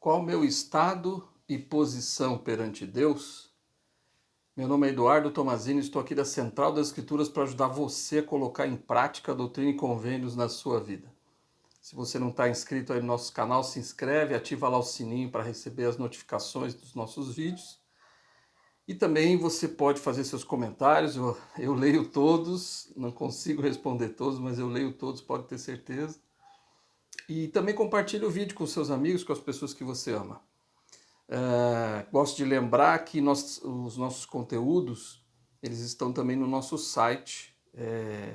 Qual o meu estado e posição perante Deus? Meu nome é Eduardo Tomazini, estou aqui da Central das Escrituras para ajudar você a colocar em prática a doutrina e convênios na sua vida. Se você não está inscrito aí no nosso canal, se inscreve, ativa lá o sininho para receber as notificações dos nossos vídeos. E também você pode fazer seus comentários, eu leio todos, não consigo responder todos, mas eu leio todos, pode ter certeza. E também compartilhe o vídeo com seus amigos, com as pessoas que você ama. Gosto de lembrar que os nossos conteúdos eles estão também no nosso site,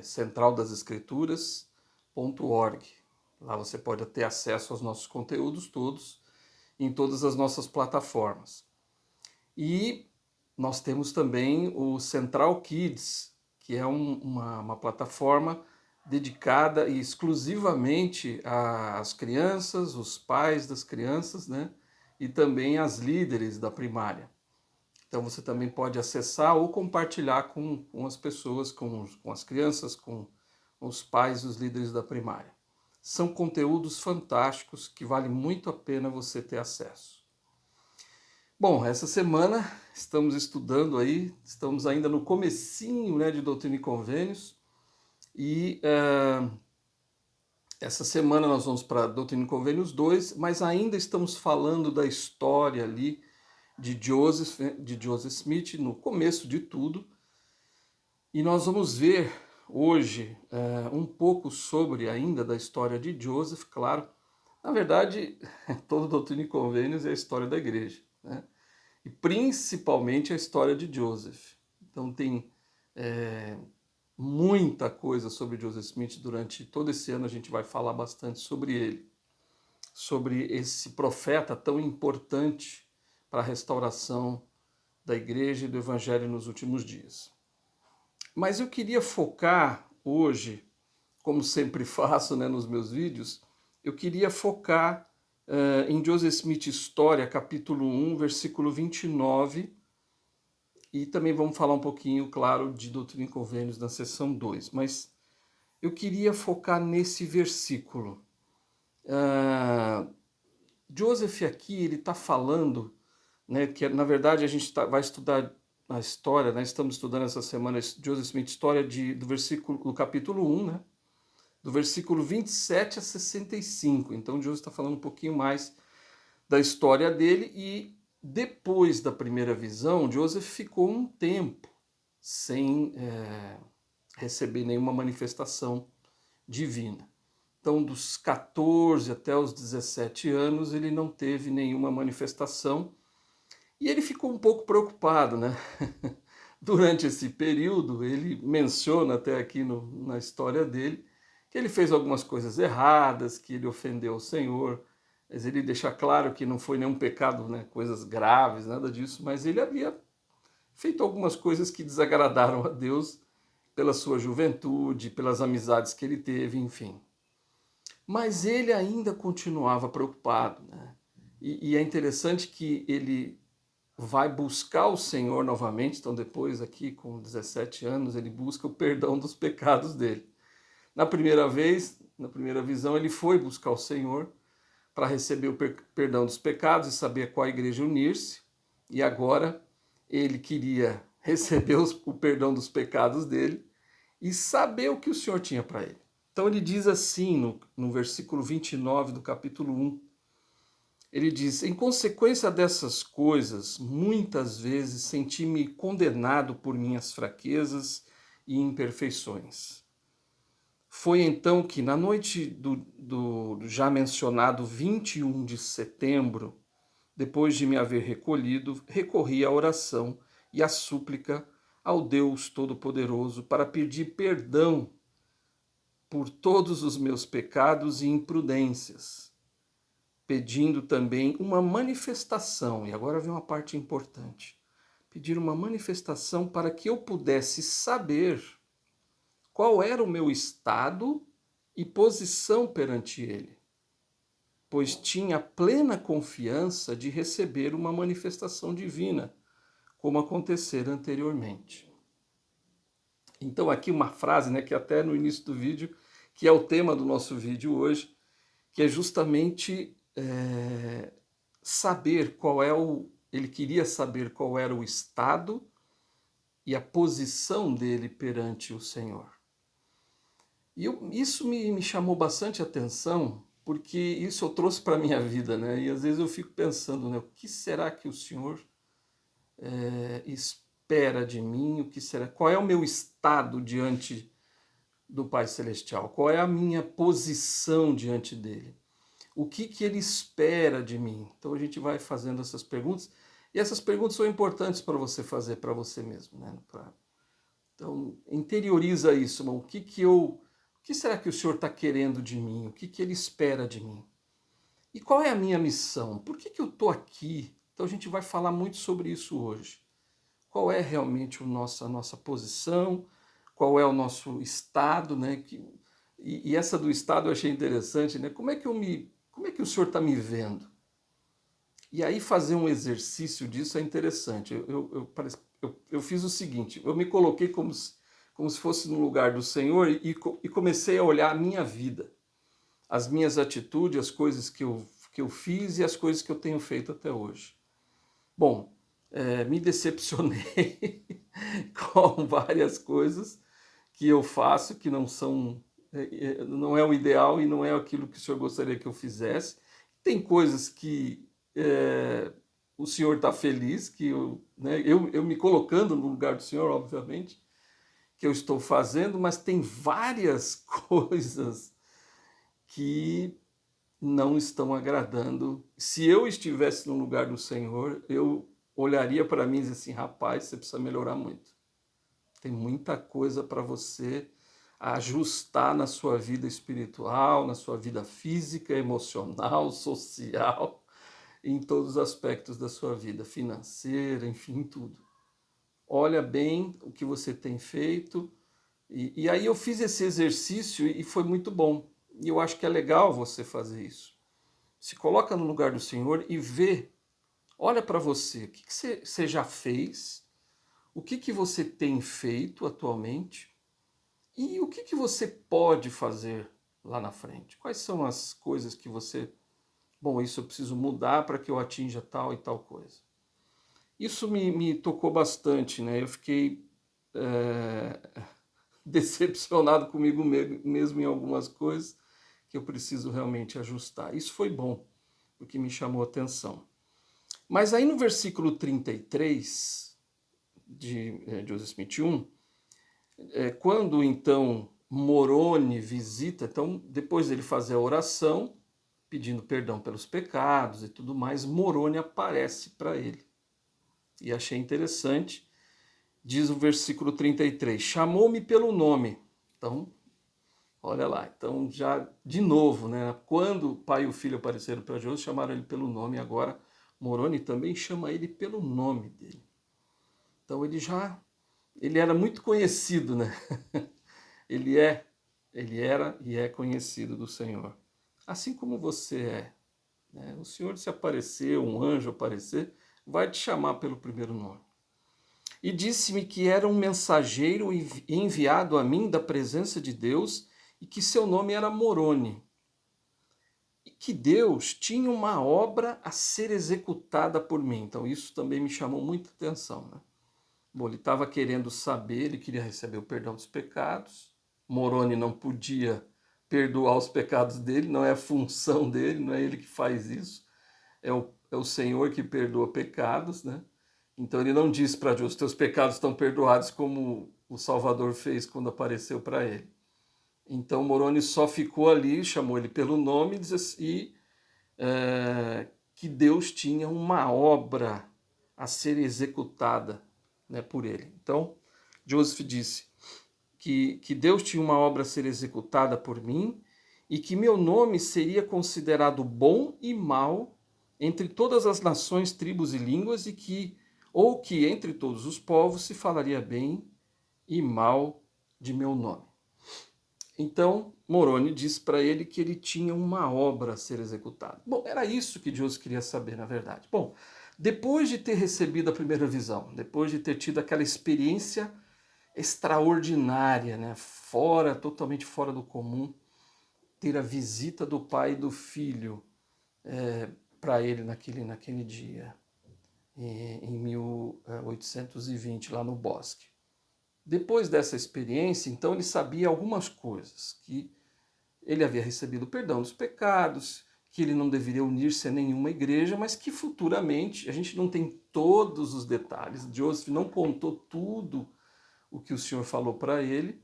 centraldasescrituras.org. Lá você pode ter acesso aos nossos conteúdos todos, em todas as nossas plataformas. E nós temos também o Central Kids, que é uma plataforma dedicada exclusivamente às crianças, os pais das crianças, né? E também às líderes da primária. Então você também pode acessar ou compartilhar com as pessoas, com as crianças, com os pais e os líderes da primária. São conteúdos fantásticos que vale muito a pena você ter acesso. Bom, essa semana estamos estudando aí, estamos ainda no comecinho, né, de Doutrina e Convênios, e essa semana nós vamos para Doutrina e Convênios 2, mas ainda estamos falando da história ali de Joseph Smith, no começo de tudo, e nós vamos ver hoje um pouco sobre ainda da história de Joseph, claro. Na verdade, todo Doutrina e Convênios é a história da igreja, né? E principalmente a história de Joseph. Então tem muita coisa sobre Joseph Smith. Durante todo esse ano a gente vai falar bastante sobre ele, sobre esse profeta tão importante para a restauração da igreja e do evangelho nos últimos dias. Mas eu queria focar hoje, como sempre faço, né, nos meus vídeos, eu queria focar em Joseph Smith História, capítulo 1, versículo 29, e também vamos falar um pouquinho, claro, de Doutrina e Convênios na seção 2, mas eu queria focar nesse versículo. Joseph aqui, ele está falando, né, que na verdade a gente vai estudar a história, né, estamos estudando essa semana Joseph Smith, história do capítulo 1, né, do versículo 27 a 65. Então Joseph está falando um pouquinho mais da história dele, e depois da primeira visão, Joseph ficou um tempo sem receber nenhuma manifestação divina. Então, dos 14 até os 17 anos, ele não teve nenhuma manifestação, e ele ficou um pouco preocupado, né? Durante esse período, ele menciona até aqui na história dele, que ele fez algumas coisas erradas, que ele ofendeu o Senhor, mas ele deixa claro que não foi nenhum pecado, né, coisas graves, nada disso, mas ele havia feito algumas coisas que desagradaram a Deus pela sua juventude, pelas amizades que ele teve, enfim. Mas ele ainda continuava preocupado, né? E é interessante que ele vai buscar o Senhor novamente, então depois aqui com 17 anos, ele busca o perdão dos pecados dele. Na primeira vez, na primeira visão, ele foi buscar o Senhor para receber o perdão dos pecados e saber a qual igreja unir-se, e agora ele queria receber o perdão dos pecados dele e saber o que o Senhor tinha para ele. Então ele diz assim no versículo 29 do capítulo 1, ele diz: em consequência dessas coisas, muitas vezes senti-me condenado por minhas fraquezas e imperfeições. Foi então que, na noite do já mencionado 21 de setembro, depois de me haver recolhido, recorri à oração e à súplica ao Deus Todo-Poderoso para pedir perdão por todos os meus pecados e imprudências, pedindo também uma manifestação, e agora vem uma parte importante, pedir uma manifestação para que eu pudesse saber qual era o meu estado e posição perante ele, pois tinha plena confiança de receber uma manifestação divina, como acontecera anteriormente. Então aqui uma frase, né, que até no início do vídeo, que é o tema do nosso vídeo hoje, que é justamente saber qual é ele queria saber qual era o estado e a posição dele perante o Senhor. E isso me chamou bastante atenção, porque isso eu trouxe para a minha vida, né? E às vezes eu fico pensando, né? O que será que o Senhor espera de mim? O que será? Qual é o meu estado diante do Pai Celestial? Qual é a minha posição diante dele? O que ele espera de mim? Então a gente vai fazendo essas perguntas, e essas perguntas são importantes para você fazer para você mesmo, né? Então interioriza isso, irmão. O que será que o Senhor está querendo de mim? O que ele espera de mim? E qual é a minha missão? Por que eu estou aqui? Então a gente vai falar muito sobre isso hoje. Qual é realmente a nossa posição? Qual é o nosso estado, né? E essa do estado eu achei interessante, né? Como é que o Senhor está me vendo? E aí fazer um exercício disso é interessante. Eu fiz o seguinte, eu me coloquei como se fosse no lugar do Senhor e comecei a olhar a minha vida, as minhas atitudes, as coisas que eu fiz e as coisas que eu tenho feito até hoje. Bom, me decepcionei com várias coisas que eu faço que não é o ideal e não é aquilo que o Senhor gostaria que eu fizesse. Tem coisas que o Senhor está feliz, que eu me colocando no lugar do Senhor, obviamente, que eu estou fazendo, mas tem várias coisas que não estão agradando. Se eu estivesse no lugar do Senhor, eu olharia para mim e dizer assim, rapaz, você precisa melhorar muito. Tem muita coisa para você ajustar na sua vida espiritual, na sua vida física, emocional, social, em todos os aspectos da sua vida, financeira, enfim, tudo. Olha bem o que você tem feito. E aí eu fiz esse exercício e foi muito bom. E eu acho que é legal você fazer isso. Se coloca no lugar do Senhor e vê, olha para você, o que você já fez, o que você tem feito atualmente e o que você pode fazer lá na frente. Quais são as coisas que você... Bom, isso eu preciso mudar para que eu atinja tal e tal coisa. Isso me tocou bastante, né? Eu fiquei decepcionado comigo mesmo em algumas coisas que eu preciso realmente ajustar. Isso foi bom, porque me chamou a atenção. Mas aí no versículo 33 de Joseph Smith 1, quando então Moroni visita, então depois dele fazer a oração, pedindo perdão pelos pecados e tudo mais, Moroni aparece para ele. E achei interessante, diz o versículo 33, chamou-me pelo nome. Então, olha lá, então já de novo, né? Quando o pai e o filho apareceram para José, chamaram ele pelo nome, agora Moroni também chama ele pelo nome dele. Então ele era muito conhecido, né? Ele era e é conhecido do Senhor. Assim como você é, né? O Senhor, se aparecer, um anjo aparecer, vai te chamar pelo primeiro nome. E disse-me que era um mensageiro enviado a mim da presença de Deus e que seu nome era Moroni. E que Deus tinha uma obra a ser executada por mim. Então isso também me chamou muita atenção, né? Bom, ele estava querendo saber, ele queria receber o perdão dos pecados. Moroni não podia perdoar os pecados dele, não é a função dele, não é ele que faz isso. É o Senhor que perdoa pecados, né? Então ele não disse para Deus, teus pecados estão perdoados, como o Salvador fez quando apareceu para ele. Então Moroni só ficou ali, chamou ele pelo nome e que Deus tinha uma obra a ser executada, né, por ele. Então Joseph disse que Deus tinha uma obra a ser executada por mim e que meu nome seria considerado bom e mau entre todas as nações, tribos e línguas, ou que entre todos os povos se falaria bem e mal de meu nome. Então, Moroni disse para ele que ele tinha uma obra a ser executada. Bom, era isso que Deus queria saber, na verdade. Bom, depois de ter recebido a primeira visão, depois de ter tido aquela experiência extraordinária, né, totalmente fora do comum, ter a visita do pai e do filho, para ele naquele dia, em 1820, lá no bosque. Depois dessa experiência, então, ele sabia algumas coisas, que ele havia recebido o perdão dos pecados, que ele não deveria unir-se a nenhuma igreja, mas que futuramente, a gente não tem todos os detalhes, Joseph não contou tudo o que o Senhor falou para ele,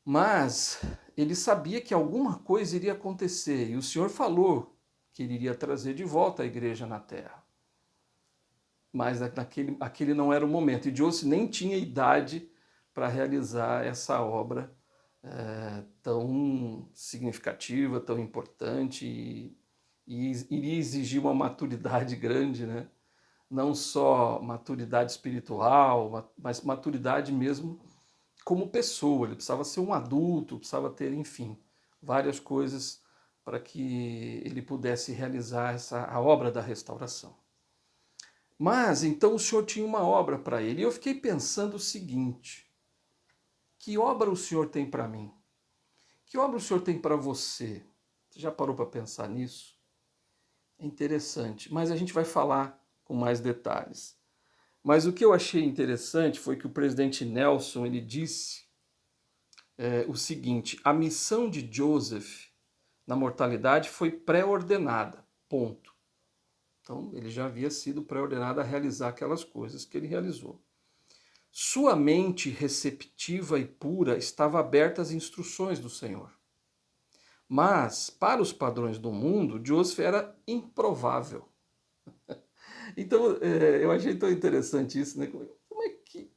mas ele sabia que alguma coisa iria acontecer, e o Senhor falou que ele iria trazer de volta a igreja na terra. Mas aquele não era o momento, e Joseph nem tinha idade para realizar essa obra tão significativa, tão importante, e iria exigir uma maturidade grande, né? Não só maturidade espiritual, mas maturidade mesmo como pessoa. Ele precisava ser um adulto, precisava ter, enfim, várias coisas para que ele pudesse realizar a obra da restauração. Mas então o Senhor tinha uma obra para ele, e eu fiquei pensando o seguinte: que obra o Senhor tem para mim? Que obra o Senhor tem para você? Você já parou para pensar nisso? É interessante, mas a gente vai falar com mais detalhes. Mas o que eu achei interessante foi que o presidente Nelson ele disse o seguinte: a missão de Joseph na mortalidade foi pré-ordenada, ponto. Então ele já havia sido pré-ordenado a realizar aquelas coisas que ele realizou. Sua mente receptiva e pura estava aberta às instruções do Senhor. Mas, para os padrões do mundo, Joseph era improvável. Então, eu achei tão interessante isso, né? Como é que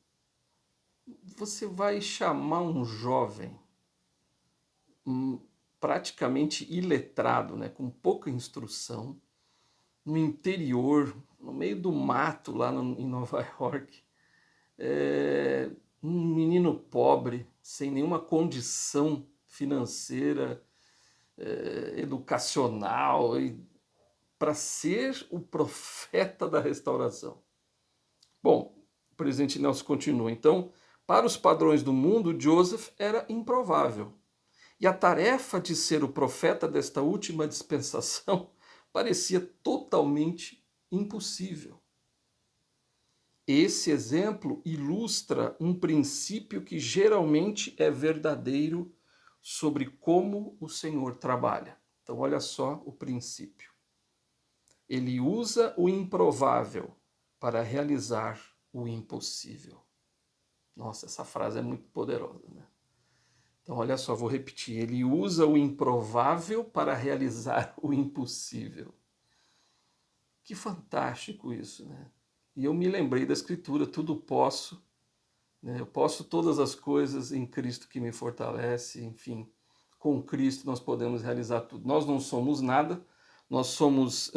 você vai chamar um jovem praticamente iletrado, né, com pouca instrução, no interior, no meio do mato lá em Nova York, um menino pobre, sem nenhuma condição financeira, educacional, para ser o profeta da restauração. Bom, o presidente Nelson continua. Então, para os padrões do mundo, Joseph era improvável. E a tarefa de ser o profeta desta última dispensação parecia totalmente impossível. Esse exemplo ilustra um princípio que geralmente é verdadeiro sobre como o Senhor trabalha. Então, olha só o princípio. Ele usa o improvável para realizar o impossível. Nossa, essa frase é muito poderosa, né? Então, olha só, vou repetir. Ele usa o improvável para realizar o impossível. Que fantástico isso, né? E eu me lembrei da Escritura, tudo posso, né? Eu posso todas as coisas em Cristo que me fortalece, enfim. Com Cristo nós podemos realizar tudo. Nós não somos nada, nós somos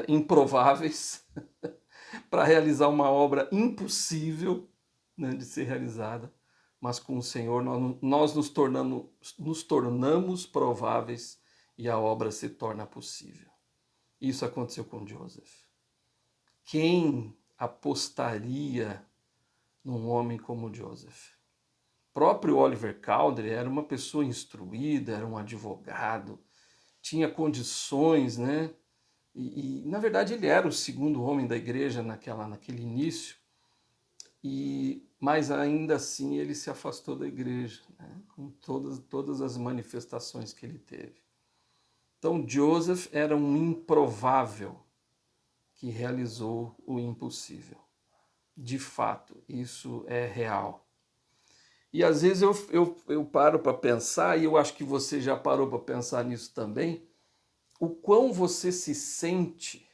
improváveis para realizar uma obra impossível, né, de ser realizada, mas com o Senhor nós nos tornamos prováveis e a obra se torna possível. Isso aconteceu com Joseph. Quem apostaria num homem como Joseph? O próprio Oliver Cowdery era uma pessoa instruída, era um advogado, tinha condições, né? Na verdade, ele era o segundo homem da igreja naquele início, mas ainda assim ele se afastou da igreja, né? Com todas as manifestações que ele teve. Então, Joseph era um improvável que realizou o impossível. De fato, isso é real. E às vezes eu paro para pensar, e eu acho que você já parou para pensar nisso também, o quão você se sente.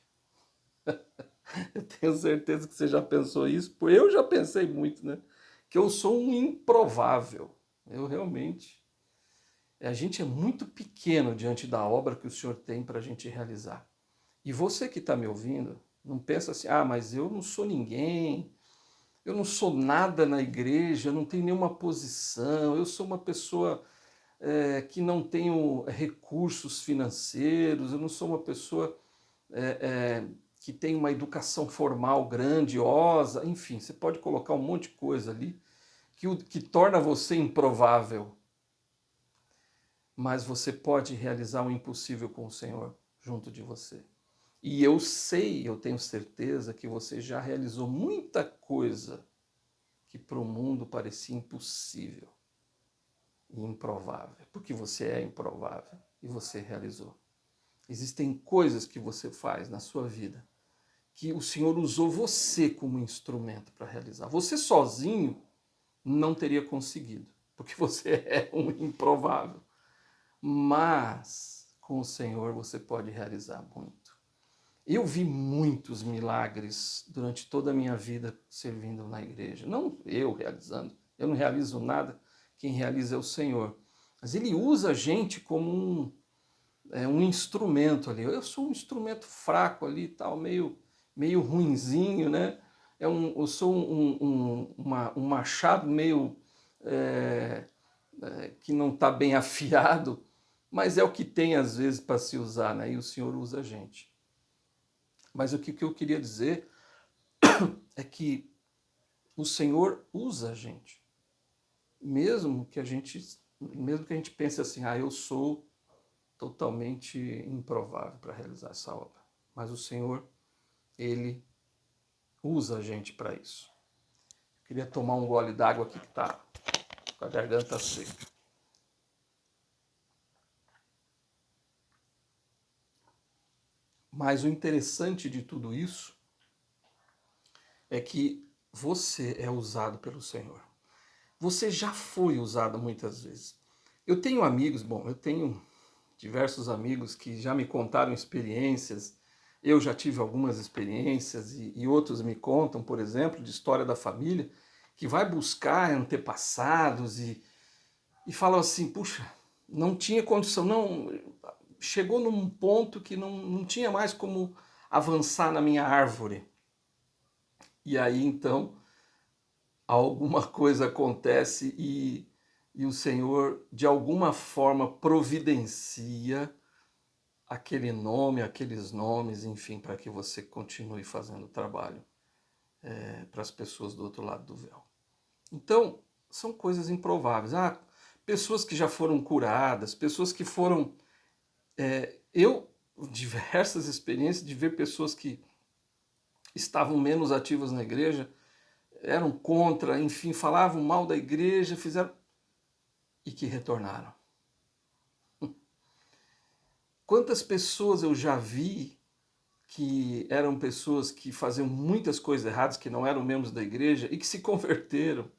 Eu tenho certeza que você já pensou isso, porque eu já pensei muito, né? Que eu sou um improvável. Eu realmente. A gente é muito pequeno diante da obra que o Senhor tem para a gente realizar. E você que está me ouvindo, não pensa assim, mas eu não sou ninguém, eu não sou nada na igreja, eu não tenho nenhuma posição, eu sou uma pessoa que não tenho recursos financeiros, eu não sou uma pessoa que tem uma educação formal grandiosa, enfim, você pode colocar um monte de coisa ali que torna você improvável. Mas você pode realizar o impossível com o Senhor junto de você. E eu sei, eu tenho certeza que você já realizou muita coisa que para o mundo parecia impossível e improvável, porque você é improvável e você realizou. Existem coisas que você faz na sua vida que o Senhor usou você como instrumento para realizar. Você sozinho não teria conseguido, porque você é um improvável. Mas com o Senhor você pode realizar muito. Eu vi muitos milagres durante toda a minha vida servindo na igreja. Não eu realizando, eu não realizo nada, quem realiza é o Senhor. Mas Ele usa a gente como um instrumento ali. Eu sou um instrumento fraco ali, tal, meio ruinzinho, né? Eu sou um machado meio que não está bem afiado, mas é o que tem às vezes para se usar, né? E o Senhor usa a gente. Mas o que eu queria dizer é que o Senhor usa a gente. Mesmo que a gente pense assim, eu sou totalmente improvável para realizar essa obra. Mas o Senhor, Ele usa a gente para isso. Eu queria tomar um gole d'água aqui que está com a garganta seca. Mas o interessante de tudo isso é que você é usado pelo Senhor. Você já foi usado muitas vezes. Eu tenho amigos, eu tenho diversos amigos que já me contaram experiências. Eu já tive algumas experiências e outros me contam, por exemplo, de história da família, que vai buscar antepassados e falam assim, puxa, não tinha condição, não, chegou num ponto que não tinha mais como avançar na minha árvore. E aí então alguma coisa acontece e o Senhor de alguma forma providencia aquele nome, aqueles nomes, enfim, para que você continue fazendo o trabalho para as pessoas do outro lado do véu. Então, são coisas improváveis. Pessoas que já foram curadas, pessoas que foram... eu, diversas experiências de ver pessoas que estavam menos ativas na igreja, eram contra, enfim, falavam mal da igreja, fizeram... e que retornaram. Quantas pessoas eu já vi que eram pessoas que faziam muitas coisas erradas, que não eram membros da igreja e que se converteram.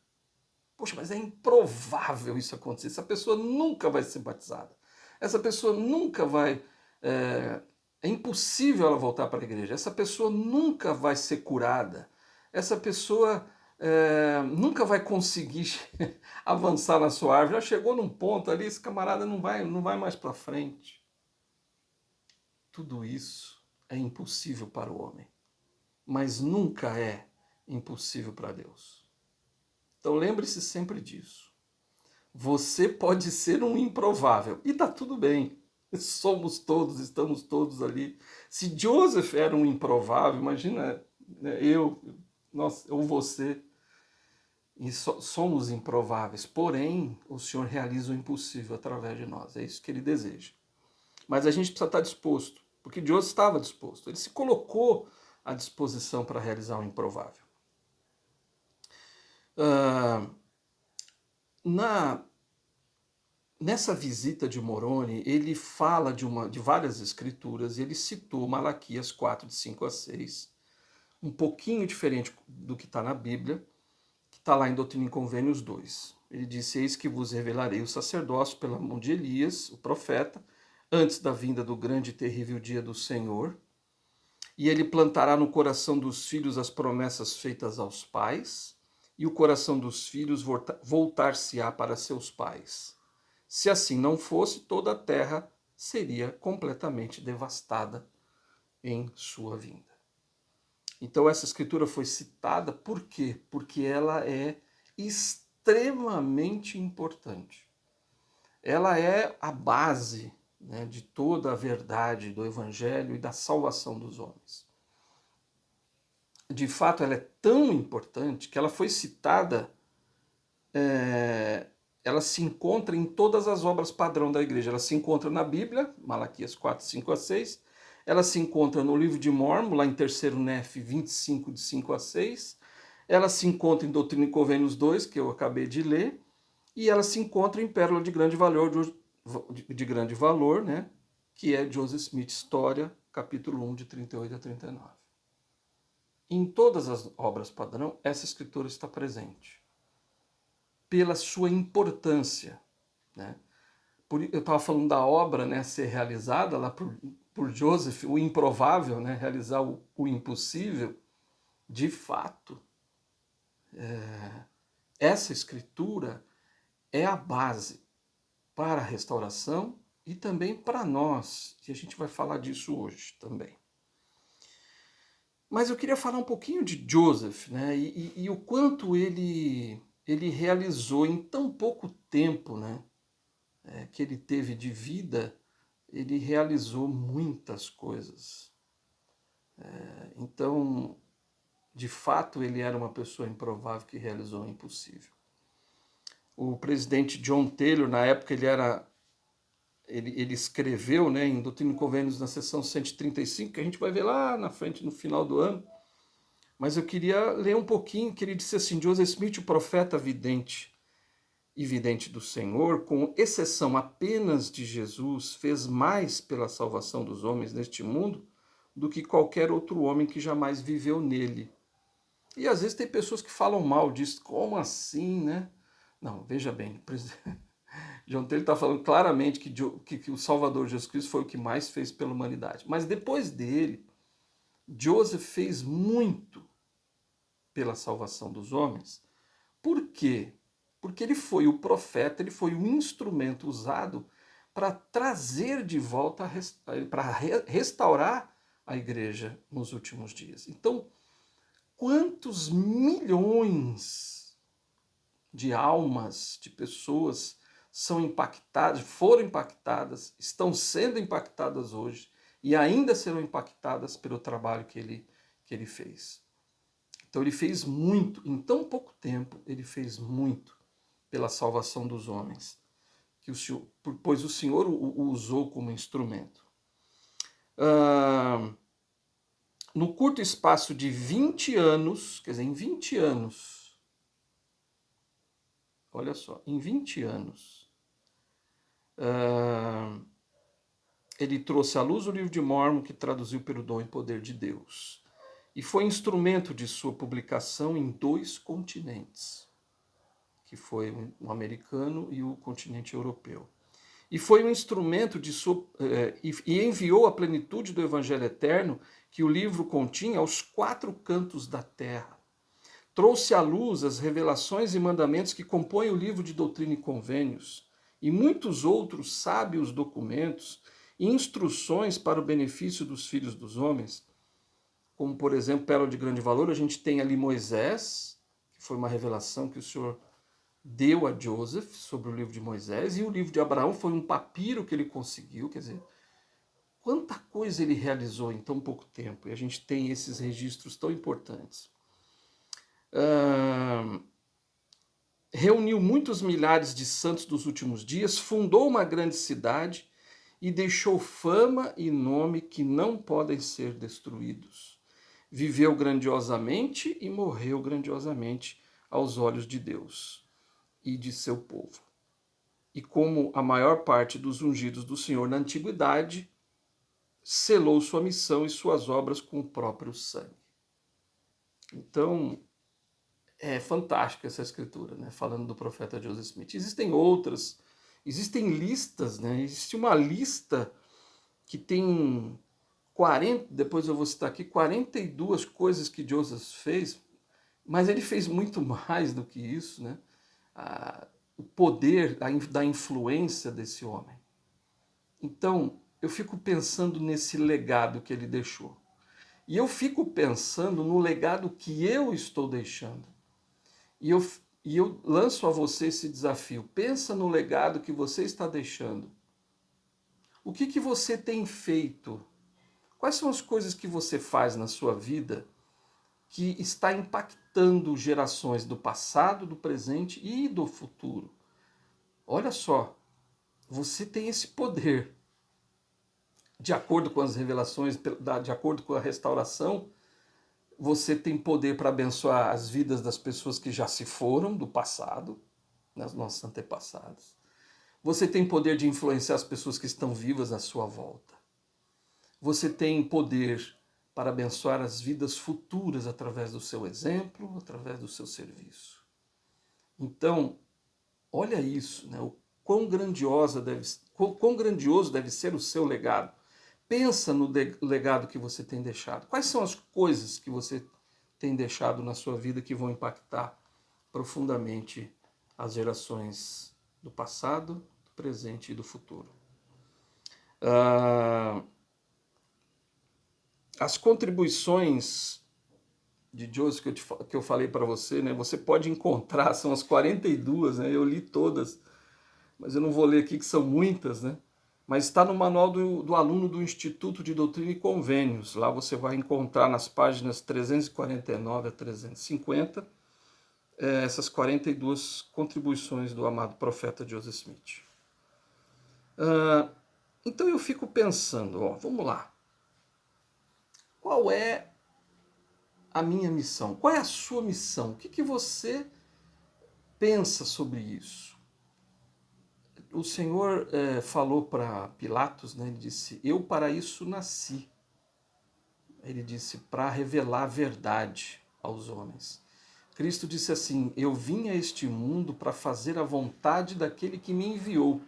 Poxa, mas é improvável isso acontecer. Essa pessoa nunca vai ser batizada. Essa pessoa nunca vai... É impossível ela voltar para a igreja. Essa pessoa nunca vai ser curada. Essa pessoa nunca vai conseguir avançar na sua árvore. Já chegou num ponto ali, esse camarada não vai mais para frente. Tudo isso é impossível para o homem, mas nunca é impossível para Deus. Então lembre-se sempre disso. Você pode ser um improvável e tá tudo bem. Somos todos, estamos todos ali. Se Joseph era um improvável, imagina nós, ou você. E somos improváveis, porém o Senhor realiza o impossível através de nós. É isso que Ele deseja. Mas a gente precisa estar disposto, porque Joseph estava disposto. Ele se colocou à disposição para realizar o improvável. Nessa visita de Moroni, ele fala de várias escrituras, e ele citou Malaquias 4, de 5 a 6, um pouquinho diferente do que está na Bíblia, que está lá em Doutrina e Convênios 2. Ele disse, eis que vos revelarei o sacerdócio pela mão de Elias, o profeta, antes da vinda do grande e terrível dia do Senhor, e ele plantará no coração dos filhos as promessas feitas aos pais, e o coração dos filhos voltar-se-á para seus pais. Se assim não fosse, toda a terra seria completamente devastada em sua vinda. Então essa escritura foi citada por quê? Porque ela é extremamente importante. Ela é a base, né, de toda a verdade do Evangelho e da salvação dos homens. De fato, ela é tão importante que ela foi citada, ela se encontra em todas as obras padrão da igreja. Ela se encontra na Bíblia, Malaquias 4, 5 a 6, ela se encontra no livro de Mórmon, lá em 3º Nef 25, de 5 a 6, ela se encontra em Doutrina e Convênios 2, que eu acabei de ler, e ela se encontra em Pérola de Grande Valor, né, que é Joseph Smith, História, capítulo 1, de 38 a 39. Em todas as obras padrão, essa escritura está presente, pela sua importância, né? Eu estava falando da obra, né, ser realizada lá por Joseph, o improvável, né, realizar o impossível. De fato, essa escritura é a base para a restauração e também para nós, e a gente vai falar disso hoje também. Mas eu queria falar um pouquinho de Joseph, né, e o quanto ele realizou em tão pouco tempo, né, que ele teve de vida. Ele realizou muitas coisas. Então, de fato, ele era uma pessoa improvável que realizou o impossível. O presidente John Taylor, na época, ele escreveu, né, em Doutrina e Convênios, na seção 135, que a gente vai ver lá na frente, no final do ano. Mas eu queria ler um pouquinho, que ele disse assim: Joseph Smith, o profeta vidente e vidente do Senhor, com exceção apenas de Jesus, fez mais pela salvação dos homens neste mundo do que qualquer outro homem que jamais viveu nele. E às vezes tem pessoas que falam mal disso. Como assim, né? Não, veja bem, John Taylor está falando claramente que o Salvador Jesus Cristo foi o que mais fez pela humanidade. Mas depois dele, Joseph fez muito pela salvação dos homens. Por quê? Porque ele foi o profeta, ele foi o instrumento usado para trazer de volta, para restaurar a igreja nos últimos dias. Então, quantos milhões de almas, de pessoas são impactadas, foram impactadas, estão sendo impactadas hoje e ainda serão impactadas pelo trabalho que ele fez. Então ele fez muito, em tão pouco tempo, ele fez muito pela salvação dos homens, pois o Senhor o usou como instrumento. No curto espaço de 20 anos, quer dizer, em 20 anos, olha só, em 20 anos, ele trouxe à luz o livro de Mórmon, que traduziu pelo dom e poder de Deus, e foi instrumento de sua publicação em 2 continentes, que foi o americano e o continente europeu. E foi um instrumento de sua, e enviou a plenitude do Evangelho eterno que o livro continha aos 4 cantos da terra. Trouxe à luz as revelações e mandamentos que compõem o livro de Doutrina e Convênios, e muitos outros sábios documentos e instruções para o benefício dos filhos dos homens, como, por exemplo, Pérola de Grande Valor. A gente tem ali Moisés, que foi uma revelação que o Senhor deu a Joseph sobre o livro de Moisés, e o livro de Abraão foi um papiro que ele conseguiu. Quer dizer, quanta coisa ele realizou em tão pouco tempo, e a gente tem esses registros tão importantes. Reuniu muitos milhares de santos dos últimos dias, fundou uma grande cidade e deixou fama e nome que não podem ser destruídos. Viveu grandiosamente e morreu grandiosamente aos olhos de Deus e de seu povo. E como a maior parte dos ungidos do Senhor na antiguidade, selou sua missão e suas obras com o próprio sangue. Então, é fantástica essa escritura, né? Falando do profeta Joseph Smith. Existem outras, existem listas, né? Existe uma lista que tem 40, depois eu vou citar aqui, 42 coisas que Joseph fez, mas ele fez muito mais do que isso, né? O poder da influência desse homem. Então, eu fico pensando nesse legado que ele deixou. E eu fico pensando no legado que eu estou deixando. E eu lanço a você esse desafio. Pensa no legado que você está deixando. O que você tem feito? Quais são as coisas que você faz na sua vida que está impactando gerações do passado, do presente e do futuro? Olha só, você tem esse poder. de acordo com as revelações, de acordo com a restauração, você tem poder para abençoar as vidas das pessoas que já se foram do passado, né, os nossos antepassados. Você tem poder de influenciar as pessoas que estão vivas à sua volta. Você tem poder para abençoar as vidas futuras através do seu exemplo, através do seu serviço. Então, olha isso, né? O quão grandioso deve ser o seu legado. Pensa no legado que você tem deixado. Quais são as coisas que você tem deixado na sua vida que vão impactar profundamente as gerações do passado, do presente e do futuro? As contribuições de Joseph que eu falei para você, né? Você pode encontrar, são as 42, né? Eu li todas, mas eu não vou ler aqui que são muitas, né? Mas está no manual do aluno do Instituto de Doutrina e Convênios. Lá você vai encontrar nas páginas 349 a 350 essas 42 contribuições do amado profeta Joseph Smith. Então eu fico pensando, vamos lá. Qual é a minha missão? Qual é a sua missão? O que você pensa sobre isso? O Senhor falou para Pilatos, né, ele disse, eu para isso nasci. Ele disse, para revelar a verdade aos homens. Cristo disse assim, eu vim a este mundo para fazer a vontade daquele que me enviou.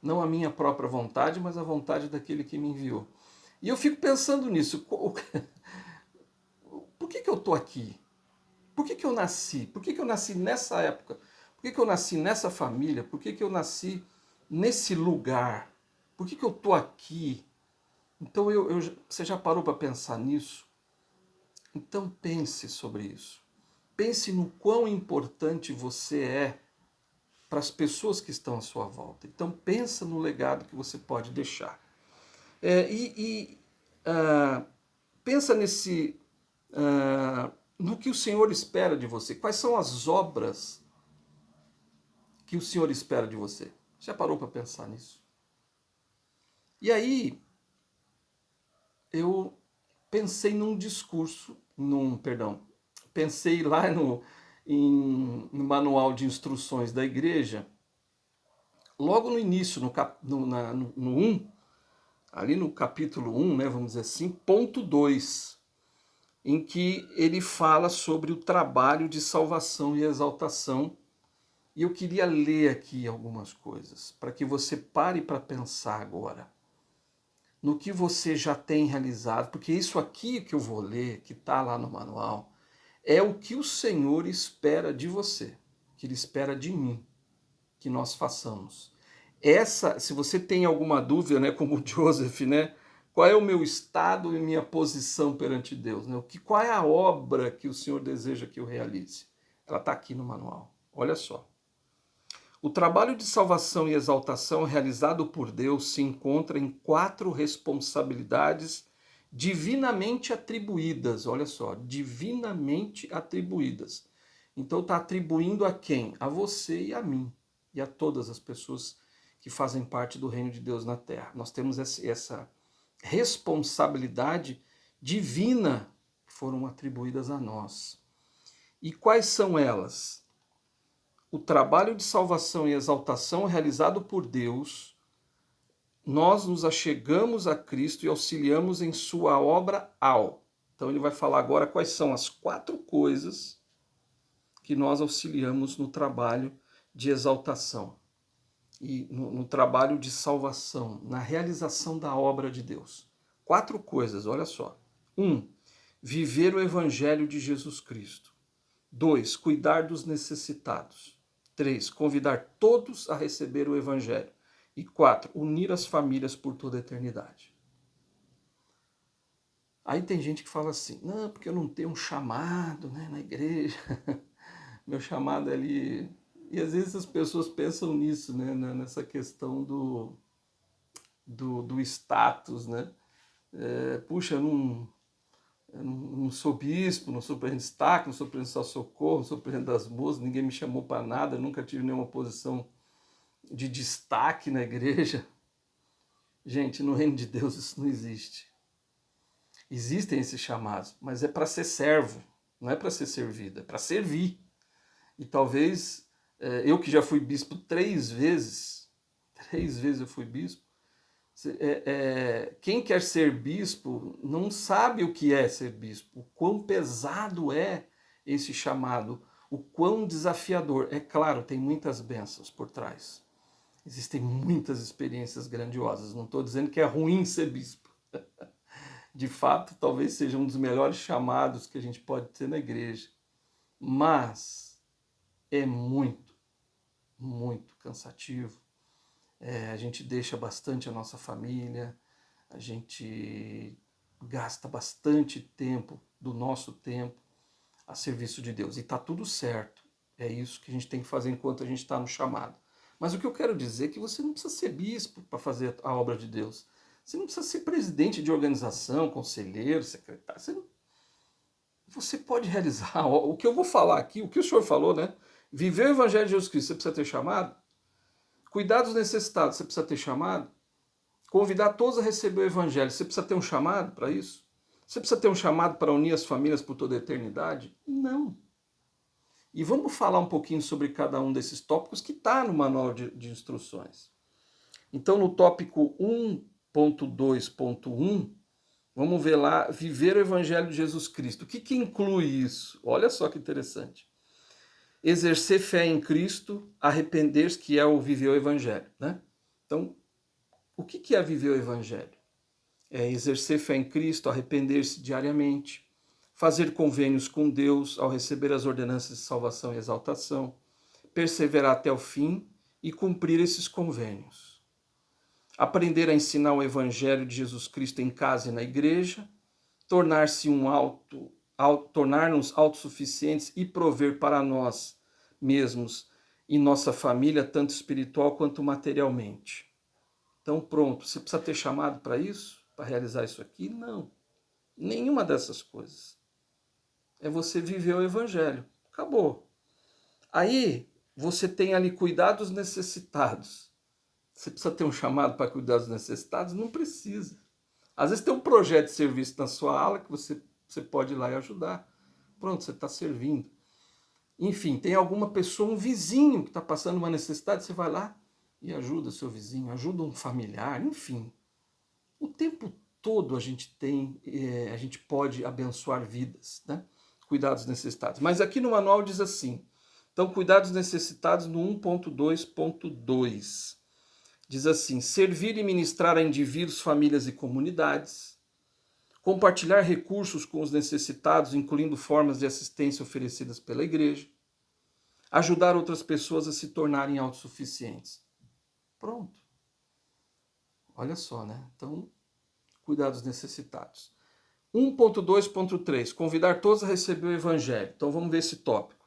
Não a minha própria vontade, mas a vontade daquele que me enviou. E eu fico pensando nisso. Por que eu estou aqui? Por que eu nasci? Por que eu nasci nessa época? Por que eu nasci nessa família? Por que eu nasci nesse lugar? Por que eu estou aqui? Então você já parou para pensar nisso? Então pense sobre isso. Pense no quão importante você é para as pessoas que estão à sua volta. Então pensa no legado que você pode deixar. Pensa no que o Senhor espera de você. Quais são as obras que o Senhor espera de você? Já parou para pensar nisso? E aí, eu pensei num discurso, pensei lá no manual de instruções da igreja, logo no início, no 1, ali no capítulo 1, né, vamos dizer assim, ponto 2, em que ele fala sobre o trabalho de salvação e exaltação. E eu queria ler aqui algumas coisas, para que você pare para pensar agora no que você já tem realizado, porque isso aqui que eu vou ler, que está lá no manual, é o que o Senhor espera de você, que Ele espera de mim, que nós façamos. Se você tem alguma dúvida, né, como o Joseph, né, qual é o meu estado e minha posição perante Deus, né? Qual é a obra que o Senhor deseja que eu realize? Ela está aqui no manual. Olha só. O trabalho de salvação e exaltação realizado por Deus se encontra em 4 responsabilidades divinamente atribuídas. Olha só, divinamente atribuídas. Então está atribuindo a quem? A você e a mim, e a todas as pessoas que fazem parte do reino de Deus na terra. Nós temos essa responsabilidade divina que foram atribuídas a nós. E quais são elas? O trabalho de salvação e exaltação realizado por Deus, nós nos achegamos a Cristo e auxiliamos em sua obra ao. Então ele vai falar agora quais são as 4 coisas que nós auxiliamos no trabalho de exaltação e no trabalho de salvação, na realização da obra de Deus. 4 coisas, olha só. 1. Viver o evangelho de Jesus Cristo. 2. Cuidar dos necessitados. 3. Convidar todos a receber o Evangelho. E 4. Unir as famílias por toda a eternidade. Aí tem gente que fala assim, não, porque eu não tenho um chamado, né, na igreja. Meu chamado é ali... E às vezes as pessoas pensam nisso, né, nessa questão do status, né? Puxa, eu não sou bispo, não sou presidente de destaque, não sou presidente de socorro, não sou presidente das moças, ninguém me chamou para nada, nunca tive nenhuma posição de destaque na igreja. Gente, no reino de Deus isso não existe. Existem esses chamados, mas é para ser servo, não é para ser servido, é para servir. E talvez eu que já fui bispo 3 vezes, 3 vezes eu fui bispo, quem quer ser bispo não sabe o que é ser bispo, o quão pesado é esse chamado, o quão desafiador. É claro, tem muitas bênçãos por trás. Existem muitas experiências grandiosas. Não estou dizendo que é ruim ser bispo. De fato, talvez seja um dos melhores chamados que a gente pode ter na igreja. Mas é muito, muito cansativo. A gente deixa bastante a nossa família, a gente gasta bastante tempo do nosso tempo a serviço de Deus. E está tudo certo. É isso que a gente tem que fazer enquanto a gente está no chamado. Mas o que eu quero dizer é que você não precisa ser bispo para fazer a obra de Deus. Você não precisa ser presidente de organização, conselheiro, secretário. Você pode realizar o que eu vou falar aqui, o que o senhor falou, né? Viver o Evangelho de Jesus Cristo, você precisa ter chamado. Cuidar dos necessitados, você precisa ter chamado. Convidar todos a receber o Evangelho, você precisa ter um chamado para isso? Você precisa ter um chamado para unir as famílias por toda a eternidade? Não. E vamos falar um pouquinho sobre cada um desses tópicos que está no manual de instruções. Então, no tópico 1.2.1, vamos ver lá, viver o Evangelho de Jesus Cristo. O que inclui isso? Olha só que interessante. Exercer fé em Cristo, arrepender-se, que é o viver o Evangelho, né? Então, o que é viver o Evangelho? É exercer fé em Cristo, arrepender-se diariamente, fazer convênios com Deus ao receber as ordenanças de salvação e exaltação, perseverar até o fim e cumprir esses convênios. Aprender a ensinar o Evangelho de Jesus Cristo em casa e na igreja, tornar-nos autossuficientes e prover para nós mesmos e nossa família, tanto espiritual quanto materialmente. Então, pronto, você precisa ter chamado para isso? Para realizar isso aqui? Não. Nenhuma dessas coisas. É você viver o Evangelho. Acabou. Aí, você tem ali cuidar dos necessitados. Você precisa ter um chamado para cuidar dos necessitados? Não precisa. Às vezes tem um projeto de serviço na sua ala que você pode ir lá e ajudar. Pronto, você está servindo. Enfim, tem alguma pessoa, um vizinho que está passando uma necessidade, você vai lá e ajuda seu vizinho, ajuda um familiar, enfim. O tempo todo a gente a gente pode abençoar vidas, né? Cuidar dos necessitados. Mas aqui no manual diz assim, então cuidar dos necessitados no 1.2.2. Diz assim, servir e ministrar a indivíduos, famílias e comunidades, compartilhar recursos com os necessitados, incluindo formas de assistência oferecidas pela igreja, ajudar outras pessoas a se tornarem autossuficientes. Pronto. Olha só, né? Então, cuidar dos necessitados. 1.2.3, convidar todos a receber o Evangelho. Então vamos ver esse tópico.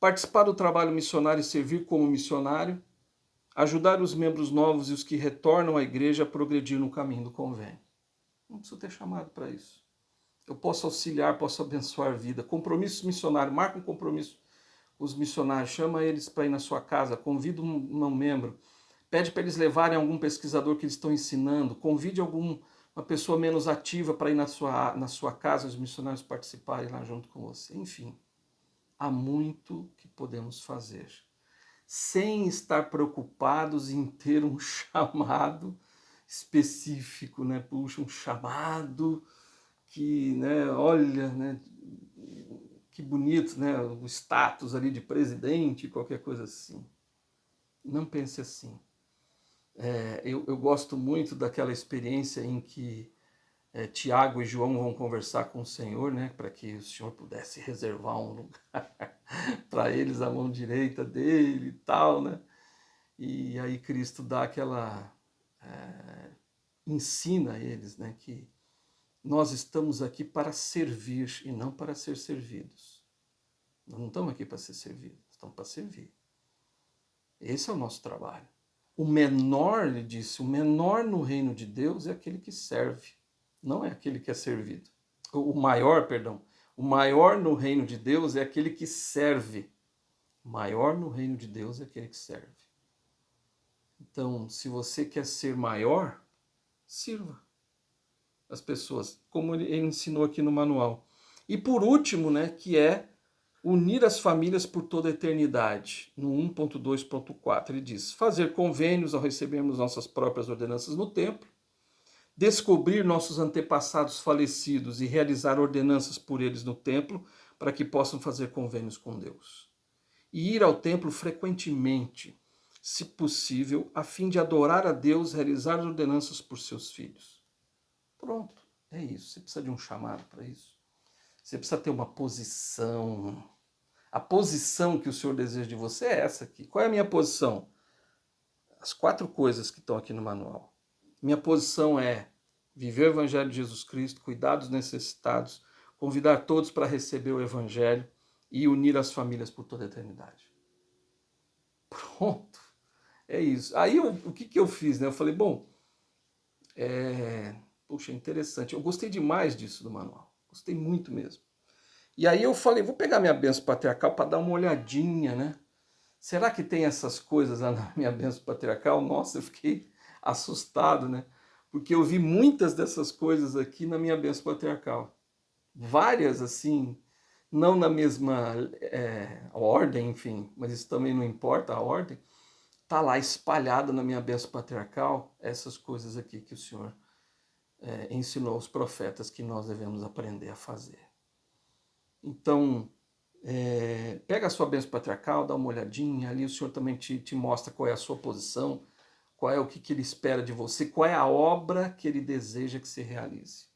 Participar do trabalho missionário e servir como missionário, ajudar os membros novos e os que retornam à igreja a progredir no caminho do convênio. Não preciso ter chamado para isso. Eu posso auxiliar, posso abençoar a vida. Compromisso missionário, marca um compromisso com os missionários, chama eles para ir na sua casa, convida um membro, pede para eles levarem algum pesquisador que eles estão ensinando, convide uma pessoa menos ativa para ir na sua casa, os missionários participarem lá junto com você. Enfim, há muito que podemos fazer, sem estar preocupados em ter um chamado específico, né? Puxa, um chamado que, né, olha, né, que bonito, né, o status ali de presidente, qualquer coisa assim. Não pense assim. Eu gosto muito daquela experiência em que Tiago e João vão conversar com o Senhor, né, para que o Senhor pudesse reservar um lugar para eles, a mão direita dele e tal, né? E aí Cristo dá aquela... ensina a eles, né, que nós estamos aqui para servir e não para ser servidos. Nós não estamos aqui para ser servidos, estamos para servir. Esse é o nosso trabalho. O menor, ele disse, o menor no reino de Deus é aquele que serve, não é aquele que é servido. O maior, perdão, o maior no reino de Deus é aquele que serve. O maior no reino de Deus é aquele que serve. Então, se você quer ser maior, Sirva as pessoas, como ele ensinou aqui no manual. E por último, né, que é unir as famílias por toda a eternidade. No 1.2.4 ele diz: fazer convênios ao recebermos nossas próprias ordenanças no templo, descobrir nossos antepassados falecidos e realizar ordenanças por eles no templo, para que possam fazer convênios com Deus. E ir ao templo frequentemente, se possível, a fim de adorar a Deus, realizar ordenanças por seus filhos. Pronto, é isso. Você precisa de um chamado para isso. Você precisa ter uma posição. A posição que o Senhor deseja de você é essa aqui. Qual é a minha posição? As 4 coisas que estão aqui no manual. Minha posição é viver o Evangelho de Jesus Cristo, cuidar dos necessitados, convidar todos para receber o Evangelho e unir as famílias por toda a eternidade. Pronto, é isso. Aí o que eu fiz? Né? Eu falei, bom, puxa, interessante. Eu gostei demais disso do manual. Gostei muito mesmo. E aí eu falei, vou pegar minha bênção patriarcal para dar uma olhadinha, né? Será que tem essas coisas lá na minha bênção patriarcal? Nossa, eu fiquei assustado, né? Porque eu vi muitas dessas coisas aqui na minha bênção patriarcal. Várias, assim, não na mesma ordem, enfim, mas isso também não importa a ordem. Tá lá espalhada na minha bênção patriarcal essas coisas aqui que o Senhor ensinou aos profetas que nós devemos aprender a fazer. Então, pega a sua bênção patriarcal, dá uma olhadinha, ali o Senhor também te mostra qual é a sua posição, qual é o que Ele espera de você, qual é a obra que Ele deseja que você realize.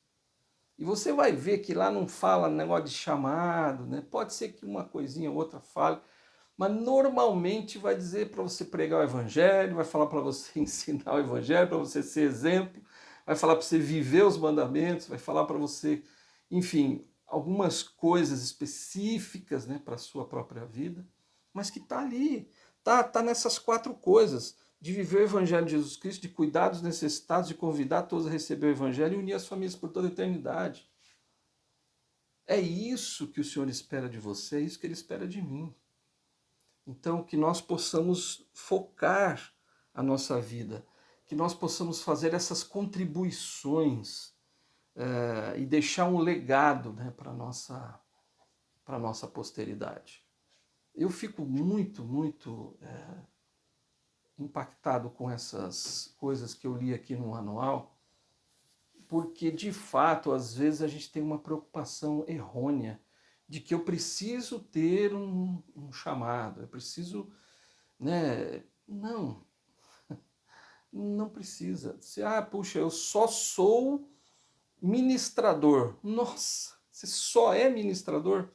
E você vai ver que lá não fala negócio de chamado, né? Pode ser que uma coisinha ou outra fale, mas normalmente vai dizer para você pregar o Evangelho, vai falar para você ensinar o Evangelho, para você ser exemplo, vai falar para você viver os mandamentos, vai falar para você, enfim, algumas coisas específicas, né, para a sua própria vida, mas que está ali, tá nessas 4 coisas, de viver o Evangelho de Jesus Cristo, de cuidar dos necessitados, de convidar todos a receber o Evangelho e unir as famílias por toda a eternidade. É isso que o Senhor espera de você, é isso que Ele espera de mim. Então, que nós possamos focar a nossa vida, que nós possamos fazer essas contribuições e deixar um legado, né, para a nossa posteridade. Eu fico muito impactado com essas coisas que eu li aqui no manual, porque, de fato, às vezes a gente tem uma preocupação errônea de que eu preciso ter um chamado, eu preciso, né? Não precisa. Você, puxa, eu só sou ministrador. Nossa, você só é ministrador?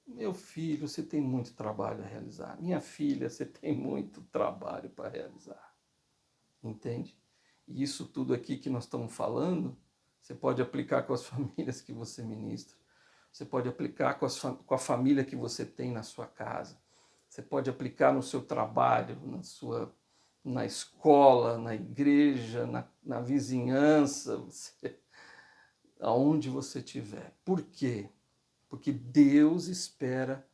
Meu filho, você tem muito trabalho a realizar. Minha filha, você tem muito trabalho para realizar. Entende? E isso tudo aqui que nós estamos falando, você pode aplicar com as famílias que você ministra. Você pode aplicar com a família que você tem na sua casa. Você pode aplicar no seu trabalho, na escola, na igreja, na vizinhança, aonde você estiver. Por quê? Porque Deus espera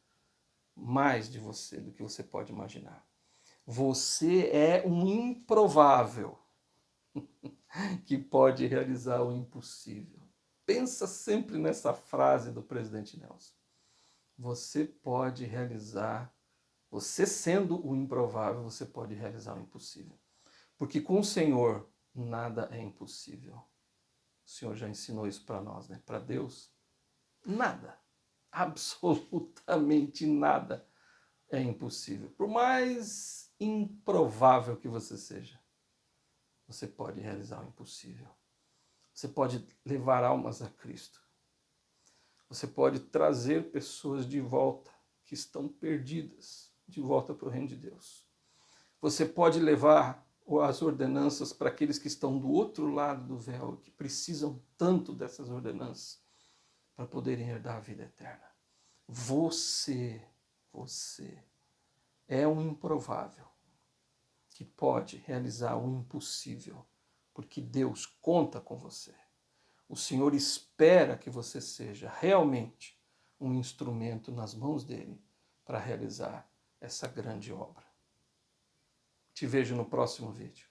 mais de você do que você pode imaginar. Você é um improvável que pode realizar o impossível. Pensa sempre nessa frase do presidente Nelson. Você pode realizar, você sendo o improvável, você pode realizar o impossível. Porque com o Senhor nada é impossível. O Senhor já ensinou isso para nós, né? Para Deus, nada, absolutamente nada é impossível. Por mais improvável que você seja, você pode realizar o impossível. Você pode levar almas a Cristo. Você pode trazer pessoas de volta que estão perdidas, de volta para o reino de Deus. Você pode levar as ordenanças para aqueles que estão do outro lado do véu, que precisam tanto dessas ordenanças para poderem herdar a vida eterna. Você é um improvável que pode realizar o impossível, porque Deus conta com você. O Senhor espera que você seja realmente um instrumento nas mãos dele para realizar essa grande obra. Te vejo no próximo vídeo.